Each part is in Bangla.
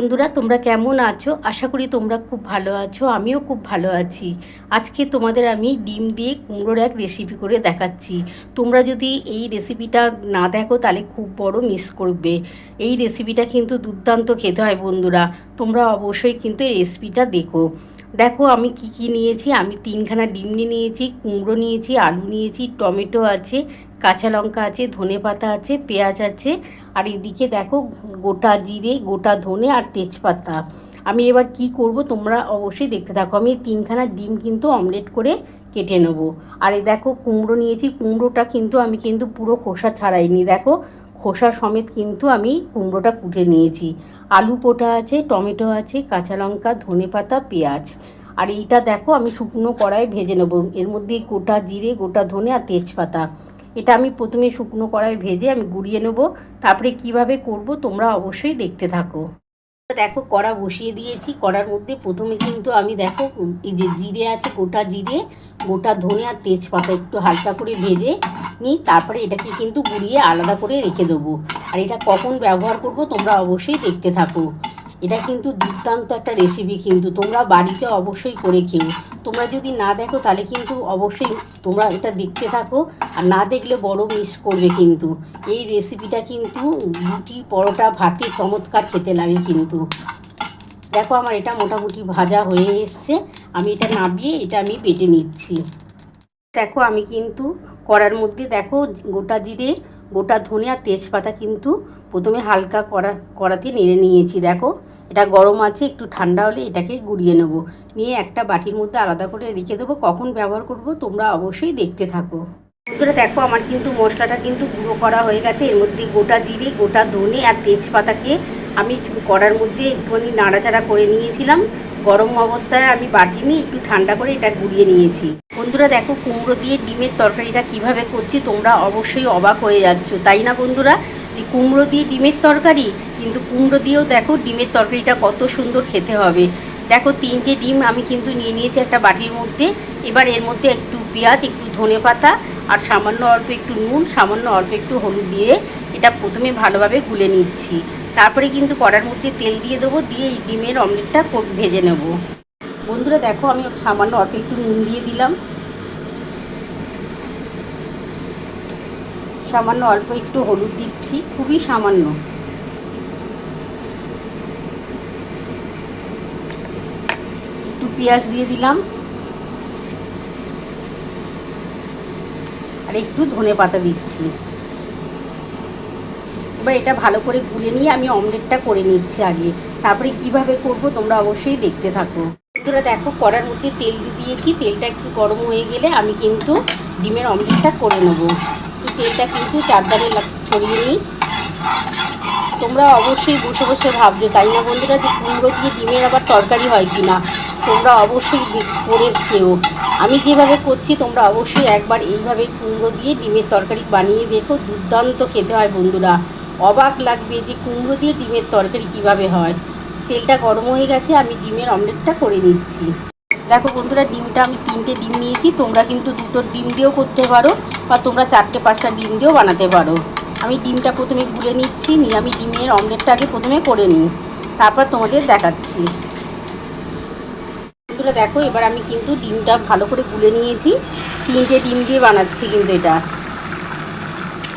বন্ধুরা, তোমরা কেমন আছো? আশা করি তোমরা খুব ভালো আছো। আমিও খুব ভালো আছি। আজকে তোমাদের আমি ডিম দিয়ে কুমড়োর এক রেসিপি করে দেখাচ্ছি। তোমরা যদি এই রেসিপিটা না দেখো তাহলে খুব বড় মিস করবে। এই রেসিপিটা কিন্তু দুর্দান্ত খেতে হয় বন্ধুরা। তোমরা অবশ্যই কিন্তু এই রেসিপিটা দেখো। দেখো আমি কি নিয়েছি। আমি 3খানা ডিম নিয়েছি, কুমড়ো নিয়েছি, আলু নিয়েছি, টমেটো আছে, কাঁচা লঙ্কা আছে, ধনেপাতা আছে, পেঁয়াজ আছে, আর এদিকে দেখো গোটা জিরে, গোটা ধনে আর তেজপাতা। আমি এবার কি করব তোমরা অবশ্যই দেখতে থাকো। আমি 3খানা ডিম কিন্তু অমলেট করে কেটে নেবো। আর এই দেখো কুমড়ো নিয়েছি। কুমড়োটা কিন্তু আমি কিন্তু পুরো খোসা ছাড়াইনি, দেখো খোসা সমেত কিন্তু আমি কুমড়োটা কুটে নিয়েছি। আলু কোটা আছে, টমেটো আছে, কাঁচা লঙ্কা, ধনেপাতা, পেঁয়াজ। আর এইটা দেখো আমি শুকনো কড়াইয়ে ভেজে নেবো। এর মধ্যে গোটা জিরে, গোটা ধনে আর তেজপাতা, এটা আমি প্রথমে শুকনো কড়াইয়ে ভেজে আমি গুঁড়িয়ে নেবো। তারপরে কিভাবে করব তোমরা অবশ্যই দেখতে থাকো। দেখো কড়া বসিয়ে দিয়েছি। কড়ার মধ্যে প্রথমে কিন্তু আমি দেখো এই যে জিরে আছে, গোটা জিরে, গোটা ধনে আর তেজপাতা একটু হালকা করে ভেজে নিই। তারপরে এটাকে কিন্তু গুঁড়িয়ে আলাদা করে রেখে দেবো। আর এটা কখন ব্যবহার করব তোমরা অবশ্যই দেখতে থাকো। এটা কিন্তু দুর্দান্ত একটা রেসিপি, কিন্তু তোমরা বাড়িতে অবশ্যই করে খেও। তোমরা যদি না দেখো তাহলে কিন্তু অবশ্যই তোমরা এটা দেখতে থাকো, আর না দেখলে বড় মিস করবে। কিন্তু এই রেসিপিটা কিন্তু রুটি, পরোটা, ভাতে চমৎকার খেতে লাগে কিন্তু। দেখো আমার এটা মোটামুটি ভাজা হয়ে এসছে। আমি এটা নামিয়ে এটা আমি বেটে নিচ্ছি। দেখো আমি কিন্তু কড়ার মধ্যে দেখো গোটা জিরে, গোটা ধনে আর তেজপাতা কিন্তু প্রথমে হালকা কড়াতে নেড়ে নিয়েছি। দেখো এটা গরম আছে, একটু ঠান্ডা হলে এটাকে গুঁড়িয়ে নেব। নিয়ে একটা বাটির মধ্যে আলাদা করে রেখে দেবো। কখন ব্যবহার করব তোমরা অবশ্যই দেখতে থাকো। বন্ধুরা দেখো আমার কিন্তু মশলাটা কিন্তু গুঁড়ো করা হয়ে গেছে। এর মধ্যে গোটা জিরে, গোটা ধনে আর তেজপাতাকে আমি কড়ার মধ্যে একটুখানি নাড়াচাড়া করে নিয়েছিলাম। গরম অবস্থায় আমি বাটিনি, একটু ঠান্ডা করে এটা গুঁড়িয়ে নিয়েছি। বন্ধুরা দেখো কুমড়ো দিয়ে ডিমের তরকারিটা কিভাবে করছি তোমরা অবশ্যই অবাক হয়ে যাচ্ছ, তাই না বন্ধুরা? কুমড়ো দিয়ে ডিমের তরকারি, কিন্তু কুমড়ো দিয়েও দেখো ডিমের তরকারিটা কত সুন্দর খেতে হবে। দেখো 3টে ডিম আমি কিন্তু নিয়ে নিয়েছি একটা বাটির মধ্যে। এবার এর মধ্যে একটু পেঁয়াজ, একটু ধনেপাতা আর সামান্য অল্প একটু নুন, সামান্য অল্প একটু হলুদ দিয়ে এটা প্রথমে ভালোভাবে গুলে নিচ্ছি। তারপরে কিন্তু কড়ার মধ্যে তেল দিয়ে দেবো, দিয়ে এই ডিমের অমলেটটা ভেজে নেব। বন্ধুরা দেখো আমি সামান্য অল্প একটু নুন দিয়ে দিলাম, সামান্য অল্প একটু হলুদ দিচ্ছি, খুবই সামান্য। একটু পেঁয়াজ দিয়ে দিলাম আর একটু ধনেপাতা দিচ্ছি। এবার এটা ভালো করে গুলে নিয়ে আমি অমলেটটা করে নিচ্ছি আগে। তারপরে কিভাবে করব তোমরা অবশ্যই দেখতে থাকো। বন্ধুরা দেখো কড়ার মধ্যে তেল দিয়েছি। তেলটা একটু গরম হয়ে গেলে আমি কিন্তু ডিমের অমলেটটা করে নেব। তেলটা কিন্তু চারধারে ছড়িয়ে নিই। তোমরা অবশ্যই বসে বসে ভাবছো, তাই না বন্ধুরা, যে কুমড়ো দিয়ে ডিমের আবার তরকারি হয় কি না। তোমরা অবশ্যই করে খেও। আমি যেভাবে করছি তোমরা অবশ্যই একবার এইভাবে কুমড়ো দিয়ে ডিমের তরকারি বানিয়ে দেখো। দুর্দান্ত খেতে হয় বন্ধুরা। অবাক লাগবে যে কুমড়ো দিয়ে ডিমের তরকারি কিভাবে হয়। তেলটা গরম হয়ে গেছে, আমি ডিমের অমলেটটা করে নিচ্ছি। দেখো বন্ধুরা ডিমটা আমি 3টে ডিম নিয়েছি। তোমরা কিন্তু 2টো ডিম দিয়েও করতে পারো, বা তোমরা 4টে-5টা ডিম দিয়েও বানাতে পারো। আমি ডিমটা প্রথমে গুলে নিচ্ছি, নিয়ে আমি ডিমের অমলেটটা আগে প্রথমে করে নিই, তারপর তোমাদের দেখাচ্ছি। বন্ধুরা দেখো এবার আমি কিন্তু ডিমটা ভালো করে গুলে নিয়েছি। 3টে ডিম দিয়ে বানাচ্ছি কিন্তু এটা।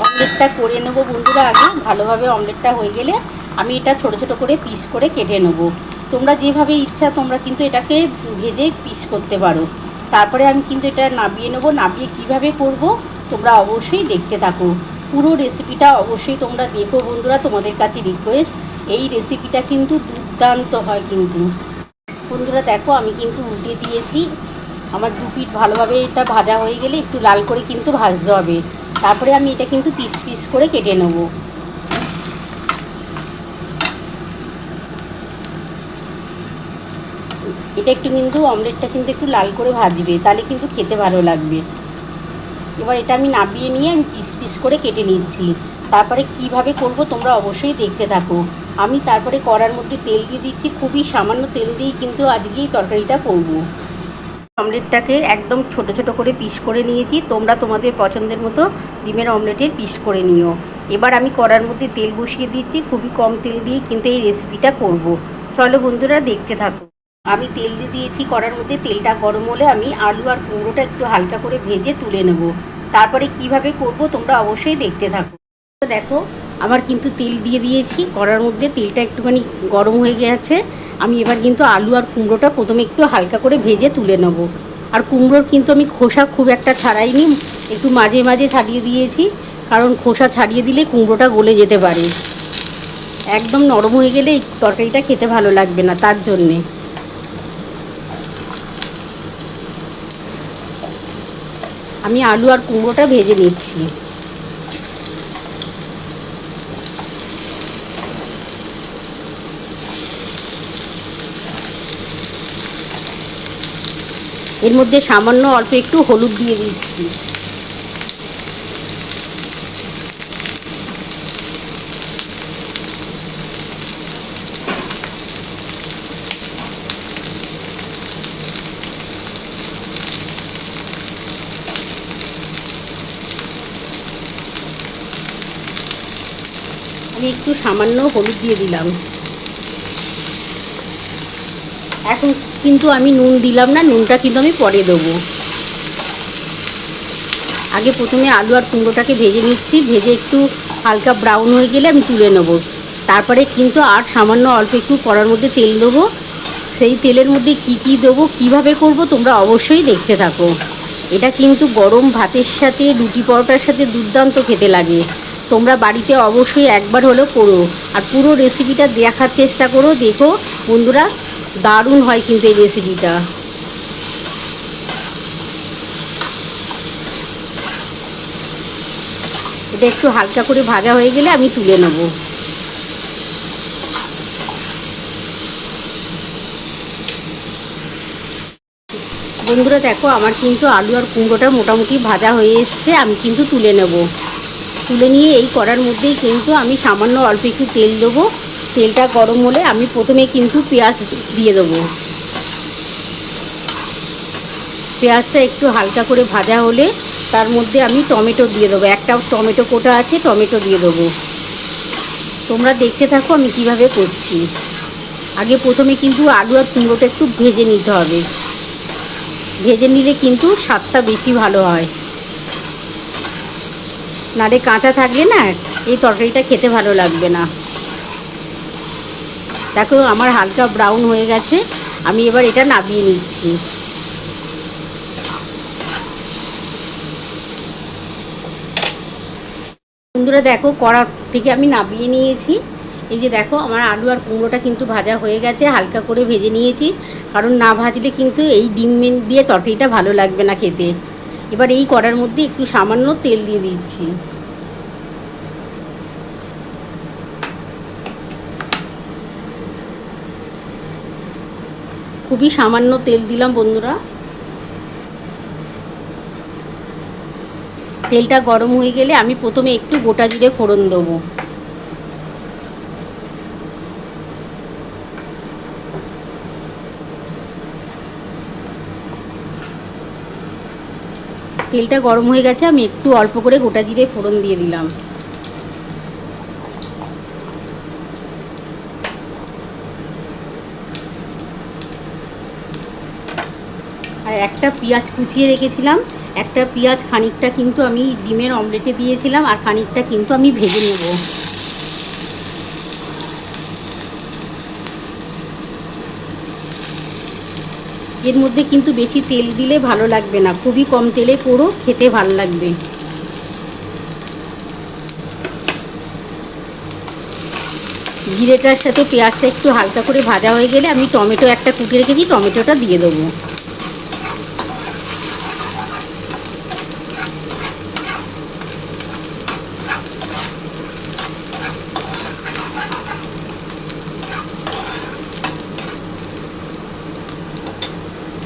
অমলেটটা করে নেবো বন্ধুরা আগে। ভালোভাবে অমলেটটা হয়ে গেলে আমি এটা ছোট ছোট করে পিস করে কেটে নেবো। তোমরা যেভাবে ইচ্ছা তোমরা কিন্তু এটাকে ভেজে পিস করতে পারো। তারপরে আমি কিন্তু এটা নাবিয়ে নেবো। নাবিয়ে কিভাবে করব তোমরা অবশ্যই দেখতে থাকো। পুরো রেসিপিটা অবশ্যই তোমরা দেখো বন্ধুরা, তোমাদের কাছে রিকোয়েস্ট। এই রেসিপিটা কিন্তু দুর্দান্ত হয় কিন্তু। বন্ধুরা দেখো আমি কিন্তু উল্টে দিয়েছি। আমার 2 পিঠ ভালোভাবে এটা ভাজা হয়ে গেলে একটু লাল করে কিন্তু ভাজতে হবে। তারপরে আমি এটা কিন্তু পিস পিস করে কেটে নেব। এটা একটু কিন্তু অমলেটটা কিন্তু একটু লাল করে ভাজবে, তাহলে কিন্তু খেতে ভালো লাগবে। এবার এটা আমি নাবিয়ে নিয়ে আমি পিস পিস করে কেটে নিচ্ছি। তারপরে কিভাবে করব তোমরা অবশ্যই দেখতে থাকো। আমি তারপরে কড়ার মধ্যে তেল দিয়ে দিচ্ছি। খুবই সামান্য তেল দিয়েই কিন্তু আজকেই তরকারিটা করব। অমলেটটাকে একদম ছোট ছোট করে পিস করে নিয়েছি। তোমরা তোমাদের পছন্দের মতো ডিমের অমলেটের পিস করে নিও। এবার আমি কড়ার মধ্যে তেল বসিয়ে দিচ্ছি। খুবই কম তেল দিয়ে কিন্তু এই রেসিপিটা করব। চলো বন্ধুরা দেখতে থাকো। আমি তেল দিয়ে দিয়েছি কড়ার মধ্যে, তেলটা গরম হলে আমি আলু আর কুমড়োটা একটু হালকা করে ভেজে তুলে নেব। তারপরে কিভাবে করব তোমরা অবশ্যই দেখতে থাকো। দেখো আমার কিন্তু তেল দিয়ে দিয়েছি কড়ার মধ্যে, তেলটা একটুখানি গরম হয়ে গেছে। আমি এবার কিন্তু আলু আর কুমড়োটা প্রথমে একটু হালকা করে ভেজে তুলে নেব। আর কুমড়োর কিন্তু আমি খোসা খুব একটা ছাড়াইনি, একটু মাঝে মাঝে ছাড়িয়ে দিয়েছি, কারণ খোসা ছাড়িয়ে দিলে কুমড়োটা গলে যেতে পারে। একদম নরম হয়ে গেলে এই তরকারিটা খেতে ভালো লাগবে না, তার জন্যে আমি আলু আর কুমড়োটা ভেজে নিচ্ছি। এর মধ্যে সামান্য অল্প একটু হলুদ দিয়ে দিচ্ছি। আমি একটু সামান্য হলুদ দিয়ে দিলাম। এখন কিন্তু আমি নুন দিলাম না, নুনটা কিন্তু আমি পরে দেবো। আগে প্রথমে আলু আর কুমড়োটাকে ভেজে নিচ্ছি, ভেজে একটু হালকা ব্রাউন হয়ে গেলে আমি তুলে নেব। তারপরে কিন্তু আর সামান্য অল্প একটু কড়ার মধ্যে তেল দেবো। সেই তেলের মধ্যে কি কি দেবো, কিভাবে করব তোমরা অবশ্যই দেখতে থাকো। এটা কিন্তু গরম ভাতের সাথে, রুটি পরোটার সাথে দুর্দান্ত খেতে লাগে। তোমরা বাড়িতে অবশ্যই একবার হলেও করো, আর পুরো রেসিপিটা দেখার চেষ্টা করো। দেখো বন্ধুরা, দারুণ হয় কিন্তু এই রেসিপিটা। এটা একটু হালকা করে ভাজা হয়ে গেলে আমি তুলে নেব। বন্ধুরা দেখো আমার কিন্তু আলু আর কুমড়োটা মোটামুটি ভাজা হয়ে এসছে, আমি কিন্তু তুলে নেব। তুলে নিয়ে এই কড়ার মধ্যেই কিন্তু আমি সামান্য অল্প একটু তেল দেবো। তেলটা গরম হলে আমি প্রথমে কিন্তু পেঁয়াজ দিয়ে দেবো। পেঁয়াজটা একটু হালকা করে ভাজা হলে তার মধ্যে আমি টমেটো দিয়ে দেবো। একটা টমেটো কোটা আছে, টমেটো দিয়ে দেবো। তোমরা দেখতে থাকো আমি কিভাবে করছি। আগে প্রথমে কিন্তু আলু আর কুমড়োটা একটু ভেজে নিতে হবে। ভেজে নিলে কিন্তু স্বাদটা বেশি ভালো হয়, নালে কাঁচা থাকলে না এই তরকারিটা খেতে ভালো লাগবে না। দেখো আমার হালকা ব্রাউন হয়ে গেছে, আমি এবার এটা নামিয়ে নিচ্ছি। বন্ধুরা দেখো কড়া থেকে আমি নামিয়ে নিয়েছি। এই যে দেখো আমার আলু আর কুমড়োটা কিন্তু ভাজা হয়ে গেছে, হালকা করে ভেজে নিয়েছি, কারণ না ভাজলে কিন্তু এই ডিম দিয়ে তরকারিটা ভালো লাগবে না খেতে। এবার এই কড়ার মধ্যে একটু সামান্য তেল দিয়ে দিচ্ছি। খুবই সামান্য তেল দিলাম বন্ধুরা। তেলটা গরম হয়ে গেলে আমি প্রথমে একটু গোটা জিরে ফোড়ন দেবো। তেলটা গরম হয়ে গেছে, আমি একটু অল্প করে গোটা জিরে ফোড়ন দিয়ে দিলাম। আর একটা পেঁয়াজ কুচিয়ে রেখেছিলাম, একটা পেঁয়াজ খানিকটা কিন্তু আমি ডিমের অমলেটে দিয়েছিলাম, আর খানিকটা কিন্তু আমি ভেজে নেব। এর মধ্যে কিন্তু বেশি তেল দিলে ভালো লাগবে না, খুবই কম তেলে করো, খেতে ভালো লাগবে। জিরেটার সাথে পেঁয়াজটা একটু হালকা করে ভাজা হয়ে গেলে আমি টমেটো একটা কুটে রেখেছি, টমেটোটা দিয়ে দেবো।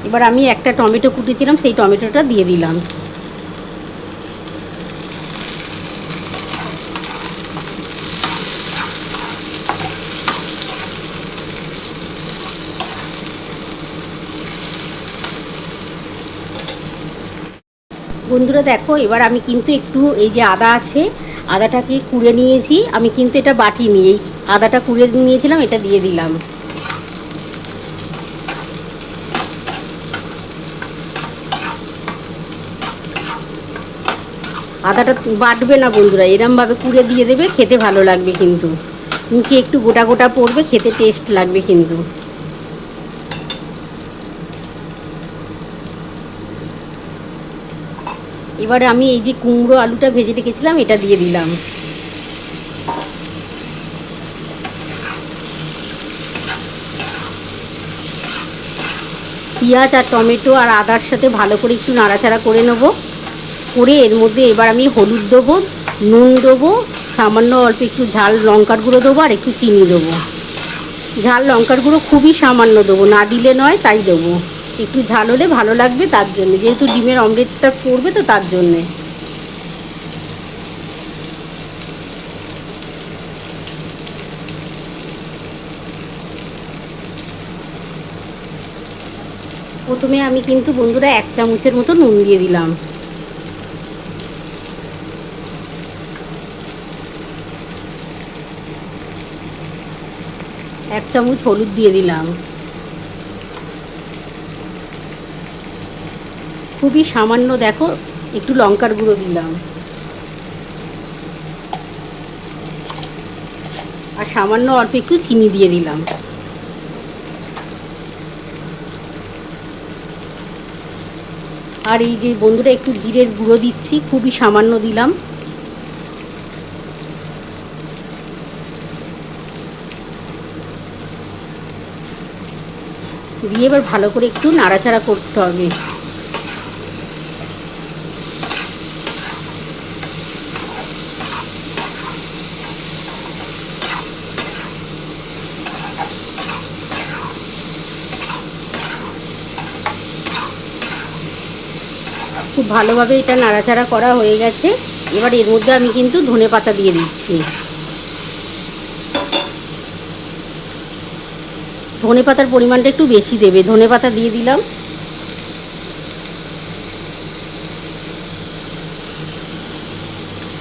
এবার আমি একটা টমেটো কুটেছিলাম, সেই টমেটোটা দিয়ে দিলাম। বন্ধুরা দেখো এবার আমি কিন্তু একটু এই যে আদা আছে, আদাটাকে কুড়ে নিয়েছি, আমি কিন্তু এটা বাটিনি, এই আদাটা কুড়ে নিয়েছিলাম, এটা দিয়ে দিলাম। আদাটা বাটবে না বন্ধুরা, এরমভাবে কুড়ে দিয়ে দেবে, খেতে ভালো লাগবে কিন্তু। মুখে একটু গোটা গোটা পড়বে, খেতে টেস্ট লাগবে কিন্তু। এবারে আমি এই যে কুমড়ো আলুটা ভেজে রেখেছিলাম এটা দিয়ে দিলাম। পেঁয়াজ আর টমেটো আর আদার সাথে ভালো করে একটু নাড়াচাড়া করে নেব। করে এর মধ্যে এবার আমি হলুদ দেবো, নুন দেবো, সামান্য অল্প একটু ঝাল লঙ্কার গুঁড়ো দেবো, আর একটু চিনি দেবো। ঝাল লঙ্কার গুঁড়ো খুবই সামান্য দেবো, না দিলে নয়, তাই দেবো। একটু ঝাল হলে ভালো লাগবে তার জন্যে, যেহেতু ডিমের অমলেটটা করবে তো তার জন্যে। প্রথমে আমি কিন্তু বন্ধুরা 1 চামচের মতো নুন দিয়ে দিলাম। এক চামচ হলুদ দিয়ে দিলাম। খুবই সামান্য দেখো একটু লঙ্কার গুঁড়ো দিলাম। আর সামান্য অল্প একটু চিনি দিয়ে দিলাম। আর এই যে বন্ধুরা একটু জিরের গুঁড়ো দিচ্ছি, খুবই সামান্য দিলাম। দিয়ে এবার ভালো করে একটু নাড়াচাড়া করতে হবে। খুব ভালোভাবে এটা নাড়াচাড়া করা হয়ে গেছে। এবার এর মধ্যে আমি কিন্তু ধনেপাতা দিয়ে দিচ্ছি। ধনেপাতার পরিমাণটা একটু বেশি দেবে, ধনেপাতা দিয়ে দিলাম।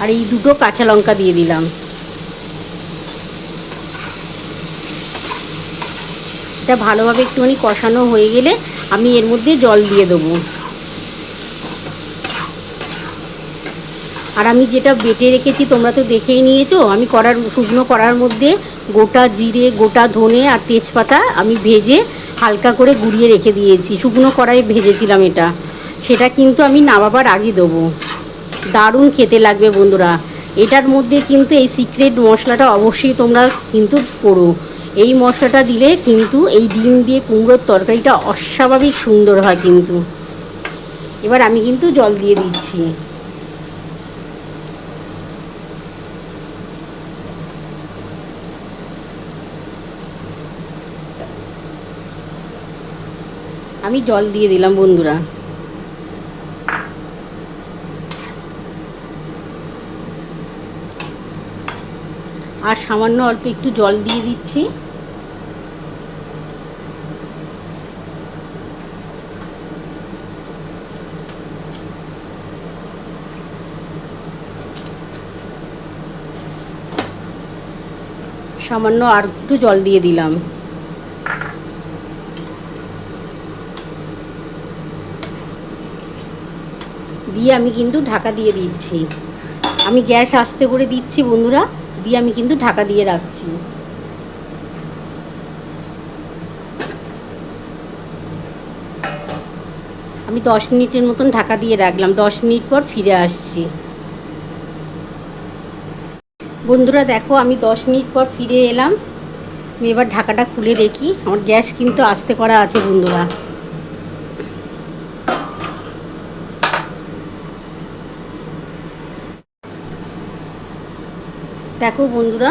আর এই 2টো কাঁচা লঙ্কা দিয়ে দিলাম। এটা ভালোভাবে একটুখানি কষানো হয়ে গেলে আমি এর মধ্যে জল দিয়ে দেবো। আর আমি যেটা বেটে রেখেছি তোমরা তো দেখেই নিয়েছো, আমি শুকনো কড়ার মধ্যে গোটা জিরে, গোটা ধনে আর তেজপাতা আমি ভেজে হালকা করে গুঁড়িয়ে রেখে দিয়েছি। শুকনো কড়াইয়ে ভেজেছিলাম এটা, সেটা কিন্তু আমি নামাবার আগে দেবো। দারুণ খেতে লাগবে বন্ধুরা। এটার মধ্যে কিন্তু এই সিক্রেট মশলাটা অবশ্যই তোমরা কিন্তু করো। এই মশলাটা দিলে কিন্তু এই ডিম দিয়ে কুমড়োর তরকারিটা অস্বাভাবিক সুন্দর হয় কিন্তু। এবার আমি কিন্তু জল দিয়ে দিচ্ছি। আমি জল দিয়ে দিলাম বন্ধুরা। আর সামান্য অল্প একটু জল দিয়ে দিচ্ছি। সামান্য আর একটু জল দিয়ে দিলাম। দিয়ে আমি কিন্তু ঢাকা দিয়ে দিচ্ছি। আমি গ্যাস আস্তে করে দিচ্ছি বন্ধুরা, দিয়ে আমি কিন্তু ঢাকা দিয়ে রাখছি। আমি 10 মিনিটের মতন ঢাকা দিয়ে রাখলাম। 10 মিনিট পর ফিরে আসছি। বন্ধুরা দেখো আমি 10 মিনিট পর ফিরে এলাম। আমি এবার ঢাকাটা খুলে দেখি। আমার গ্যাস কিন্তু আস্তে করা আছে বন্ধুরা। দেখো বন্ধুরা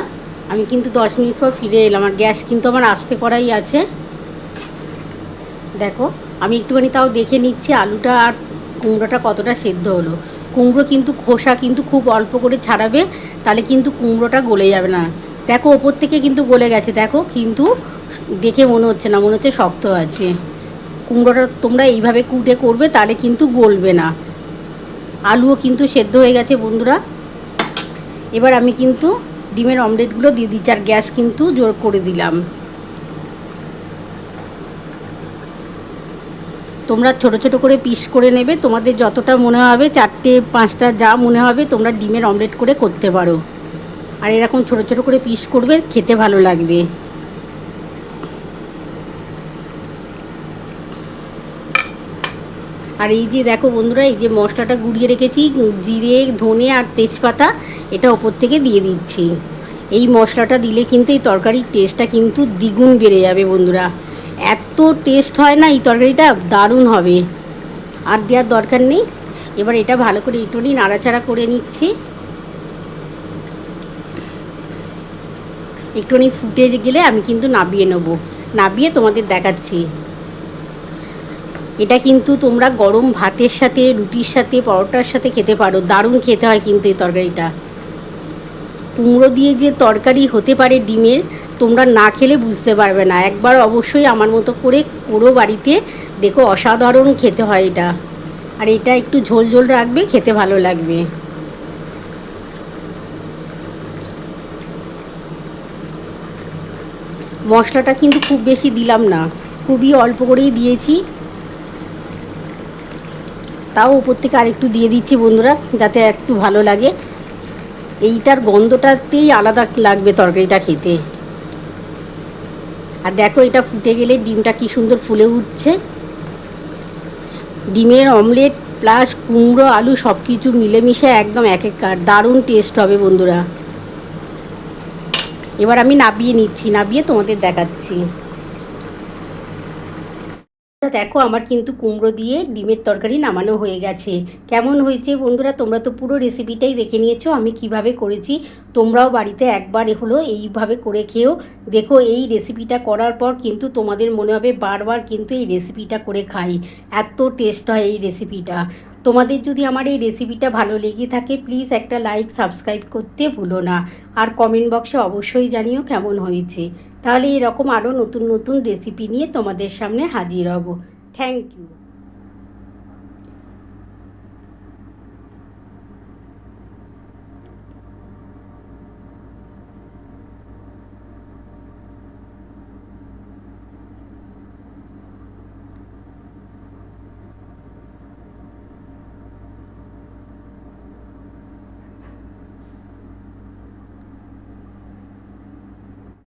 আমি কিন্তু 10 মিনিট পর ফিরে এলাম। আর গ্যাস কিন্তু আমার আস্তে করাই আছে। দেখো আমি একটুখানি তাও দেখে নিচ্ছি আলুটা আর কুমড়োটা কতটা সেদ্ধ হলো। কুমড়ো কিন্তু খোসা কিন্তু খুব অল্প করে ছাড়াবে, তাহলে কিন্তু কুমড়োটা গলে যাবে না। দেখো ওপর থেকে কিন্তু গলে গেছে, দেখো কিন্তু দেখে মনে হচ্ছে না, মনে হচ্ছে শক্ত আছে। কুমড়োটা তোমরা এইভাবে কুটে করবে, তাহলে কিন্তু গলবে না। আলুও কিন্তু সেদ্ধ হয়ে গেছে বন্ধুরা। এবার আমি কিন্তু ডিমের অমলেটগুলো দিয়ে দিচ্ছি। আর গ্যাস কিন্তু জোর করে দিলাম। তোমরা ছোট ছোট করে পিস করে নেবে, তোমাদের যতটা মনে হবে, 4টে 5টা যা মনে হবে তোমরা ডিমের অমলেট করে করতে পারো। আর এরকম ছোট ছোট করে পিস করবে, খেতে ভালো লাগবে। আর এই যে দেখো বন্ধুরা, এই যে মশলাটা গুঁড়িয়ে রেখেছি, জিরে, ধনে আর তেজপাতা, এটা ওপর থেকে দিয়ে দিচ্ছি। এই মশলাটা দিলে কিন্তু এই তরকারির টেস্টটা কিন্তু দ্বিগুণ বেড়ে যাবে বন্ধুরা। এত টেস্ট হয় না এই তরকারিটা, দারুণ হবে। আর দেওয়ার দরকার নেই। এবার এটা ভালো করে একটুখানি নাড়াচাড়া করে নিচ্ছি। একটুখানি ফুটে গেলে আমি কিন্তু নাবিয়ে নেব, নাবিয়ে তোমাদের দেখাচ্ছি। এটা কিন্তু তোমরা গরম ভাতের সাথে, রুটির সাথে, পরোটার সাথে খেতে পারো, দারুণ খেতে হয় কিন্তু এই তরকারিটা। কুমড়ো দিয়ে যে তরকারি হতে পারে ডিমের, তোমরা না খেলে বুঝতে পারবে না। একবার অবশ্যই আমার মতো করে করো বাড়িতে, দেখো অসাধারণ খেতে হয় এটা। আর এটা একটু ঝোল ঝোল রাখবে, খেতে ভালো লাগবে। মশলাটা কিন্তু খুব বেশি দিলাম না, খুবই অল্প করেই দিয়েছি। তাও উপর থেকে আরেকটু দিয়ে দিচ্ছি বন্ধুরা, যাতে একটু ভালো লাগে। এইটার গন্ধটাতেই আলাদা লাগবে তরকারিটা খেতে। আর দেখো এটা ফুটে গেলে ডিমটা কি সুন্দর ফুলে উঠছে। ডিমের অমলেট প্লাস কুমড়ো আলু সব কিছু মিলেমিশে একদম একেকার দারুণ টেস্ট হবে বন্ধুরা। এবার আমি নাবিয়ে নিচ্ছি, নাবিয়ে তোমাদের দেখাচ্ছি। দেখো আমার কিন্তু কুমড়ো দিয়ে ডিমের তরকারি নামানো হয়ে গেছে। কেমন হয়েছে বন্ধুরা, তোমরা তো পুরো রেসিপিটাই দেখে নিয়েছো আমি কিভাবে করেছি। তোমরাও বাড়িতে একবার হলো এইভাবে করে খেও। দেখো এই রেসিপিটা করার পর কিন্তু তোমাদের মনে হবে বারবার কিন্তু এই রেসিপিটা করে খাই, এত টেস্ট হয় এই রেসিপিটা। তোমাদের যদি আমার এই রেসিপিটা ভালো লেগে থাকে, প্লিজ একটা লাইক, সাবস্ক্রাইব করতে ভুলো না। আর কমেন্ট বক্সে অবশ্যই জানিও কেমন হয়েছে। তাহলে এরকম আরও নতুন নতুন রেসিপি নিয়ে তোমাদের সামনে হাজির হব। Thank you.